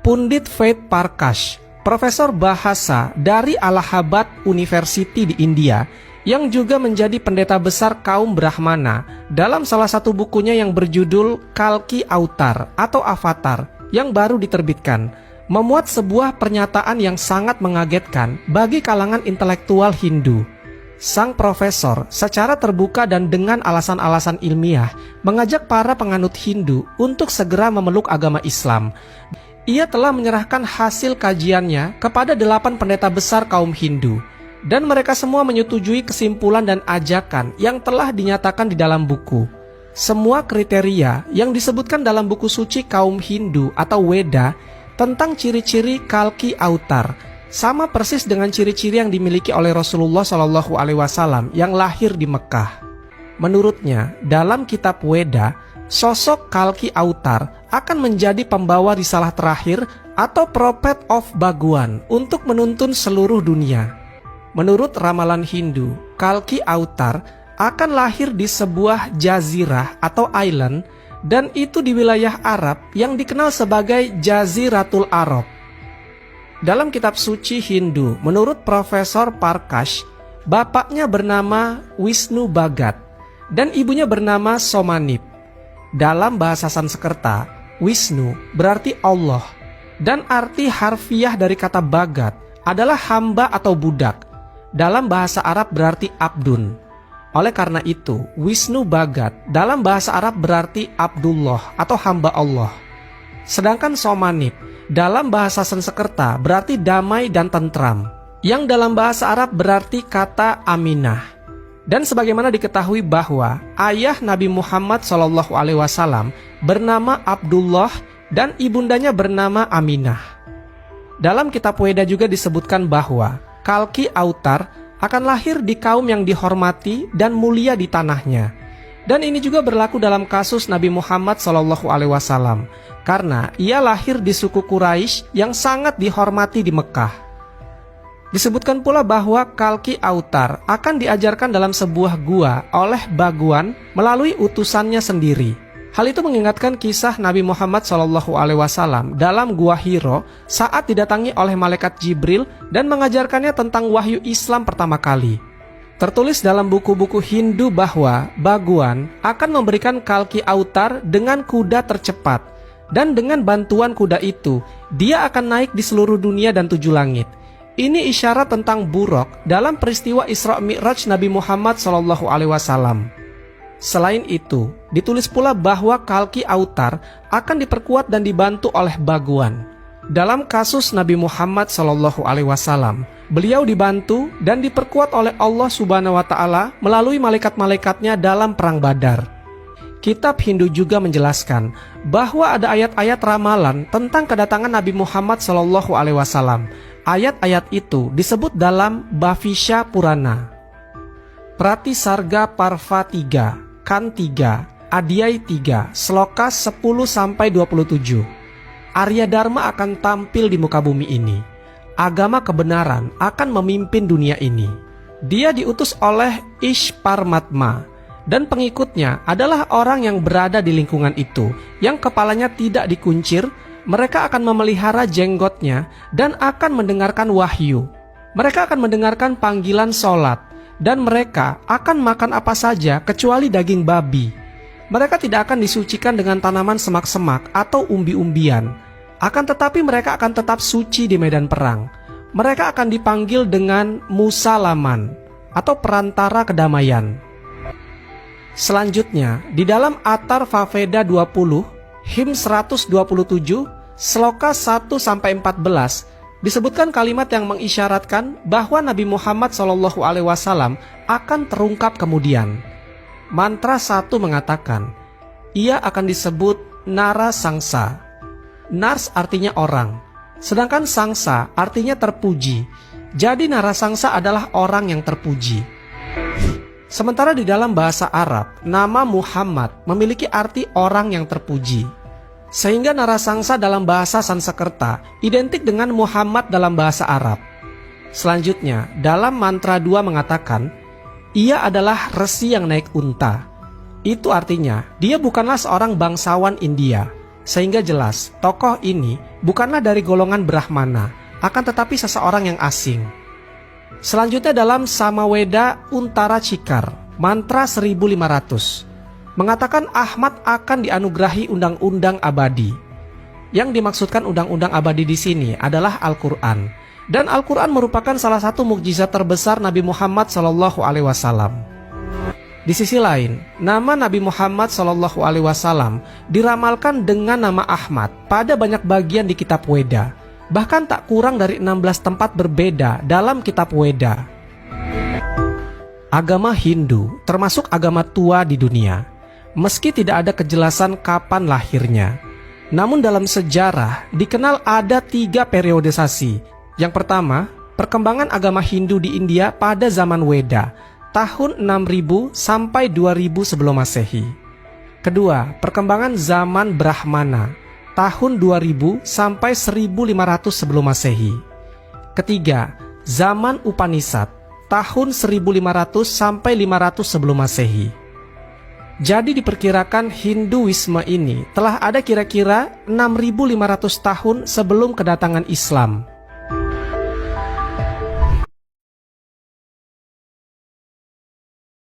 Pundit Ved Prakash, profesor bahasa dari Allahabad University di India, yang juga menjadi pendeta besar kaum Brahmana, dalam salah satu bukunya yang berjudul Kalki Avatar atau Avatar yang baru diterbitkan, memuat sebuah pernyataan yang sangat mengagetkan bagi kalangan intelektual Hindu. Sang profesor secara terbuka dan dengan alasan-alasan ilmiah mengajak para penganut Hindu untuk segera memeluk agama Islam. Ia telah menyerahkan hasil kajiannya kepada 8 pendeta besar kaum Hindu, dan mereka semua menyetujui kesimpulan dan ajakan yang telah dinyatakan di dalam buku. Semua kriteria yang disebutkan dalam buku suci kaum Hindu atau Weda tentang ciri-ciri Kalki Avatar sama persis dengan ciri-ciri yang dimiliki oleh Rasulullah SAW yang lahir di Mekah. Menurutnya, dalam kitab Weda, sosok Kalki Avatar akan menjadi pembawa risalah terakhir atau Prophet of Bhagwan untuk menuntun seluruh dunia. Menurut ramalan Hindu, Kalki Avatar akan lahir di sebuah jazirah atau island, dan itu di wilayah Arab yang dikenal sebagai Jaziratul Arab. Dalam kitab suci Hindu, menurut Profesor Prakash, bapaknya bernama Wisnu Bhagat dan ibunya bernama Somanip. Dalam bahasa Sanskerta, Wisnu berarti Allah, dan arti harfiah dari kata Bhagat adalah hamba atau budak. Dalam bahasa Arab berarti abdun. Oleh karena itu, Wisnu Bhagat dalam bahasa Arab berarti Abdullah atau hamba Allah. Sedangkan Somanip dalam bahasa Sanskerta berarti damai dan tentram, yang dalam bahasa Arab berarti kata Aminah. Dan sebagaimana diketahui bahwa ayah Nabi Muhammad SAW bernama Abdullah dan ibundanya bernama Aminah. Dalam kitab Weda juga disebutkan bahwa Kalki Avatar akan lahir di kaum yang dihormati dan mulia di tanahnya. Dan ini juga berlaku dalam kasus Nabi Muhammad SAW, karena ia lahir di suku Quraisy yang sangat dihormati di Mekah. Disebutkan pula bahwa Kalki Avatar akan diajarkan dalam sebuah gua oleh Bhagwan melalui utusannya sendiri. Hal itu mengingatkan kisah Nabi Muhammad SAW dalam Gua Hiro saat didatangi oleh malaikat Jibril dan mengajarkannya tentang wahyu Islam pertama kali. Tertulis dalam buku-buku Hindu bahwa Bhagwan akan memberikan Kalki Avatar dengan kuda tercepat, dan dengan bantuan kuda itu dia akan naik di seluruh dunia dan 7 langit. Ini isyarat tentang Buraq dalam peristiwa Isra Mi'raj Nabi Muhammad SAW. Selain itu, ditulis pula bahwa Kalki Avatar akan diperkuat dan dibantu oleh Bhagwan. Dalam kasus Nabi Muhammad SAW, beliau dibantu dan diperkuat oleh Allah Subhanahu wa Ta'ala melalui malaikat-malaikatnya dalam perang Badar. Kitab Hindu juga menjelaskan bahwa ada ayat-ayat ramalan tentang kedatangan Nabi Muhammad SAW. Ayat-ayat itu disebut dalam Bhavisha Purana. Pratisarga Parva 3, Kan 3, Adhyay 3, Sloka 10-27. Arya Dharma akan tampil di muka bumi ini. Agama kebenaran akan memimpin dunia ini. Dia diutus oleh Ishparmatma, dan pengikutnya adalah orang yang berada di lingkungan itu, yang kepalanya tidak dikuncir. Mereka akan memelihara jenggotnya dan akan mendengarkan wahyu. Mereka akan mendengarkan panggilan sholat, dan mereka akan makan apa saja kecuali daging babi. Mereka tidak akan disucikan dengan tanaman semak-semak atau umbi-umbian. Akan tetapi mereka akan tetap suci di medan perang. Mereka akan dipanggil dengan Musalaman atau perantara kedamaian. Selanjutnya, di dalam Attar Vaveda 20, Him 127, Sloka 1-14, disebutkan kalimat yang mengisyaratkan bahwa Nabi Muhammad SAW akan terungkap kemudian. Mantra 1 mengatakan, ia akan disebut Nara Sangsa. Nars artinya orang, sedangkan Sangsa artinya terpuji. Jadi Nara Sangsa adalah orang yang terpuji. Sementara di dalam bahasa Arab, nama Muhammad memiliki arti orang yang terpuji. Sehingga Narasangsa dalam bahasa Sanskerta identik dengan Muhammad dalam bahasa Arab. Selanjutnya, dalam mantra 2 mengatakan, ia adalah resi yang naik unta. Itu artinya, dia bukanlah seorang bangsawan India. sehingga jelas tokoh ini bukanlah dari golongan Brahmana, akan tetapi seseorang yang asing. Selanjutnya dalam Samaweda Untara Cikar, mantra 1500, mengatakan Ahmad akan dianugerahi undang-undang abadi. Yang dimaksudkan undang-undang abadi di sini adalah Al-Quran. Dan Al-Quran merupakan salah satu mukjizat terbesar Nabi Muhammad SAW. Di sisi lain, nama Nabi Muhammad SAW diramalkan dengan nama Ahmad pada banyak bagian di kitab Weda. Bahkan tak kurang dari 16 tempat berbeda dalam kitab Weda. Agama Hindu termasuk agama tua di dunia. Meski tidak ada kejelasan kapan lahirnya, namun dalam sejarah dikenal ada 3 periodisasi. Yang pertama, perkembangan agama Hindu di India pada zaman Weda, tahun 6000 sampai 2000 sebelum Masehi. Kedua, perkembangan zaman Brahmana, tahun 2000 sampai 1500 sebelum Masehi. Ketiga, zaman Upanishad, tahun 1500 sampai 500 sebelum Masehi. Jadi diperkirakan Hinduisme ini telah ada kira-kira 6500 tahun sebelum kedatangan Islam.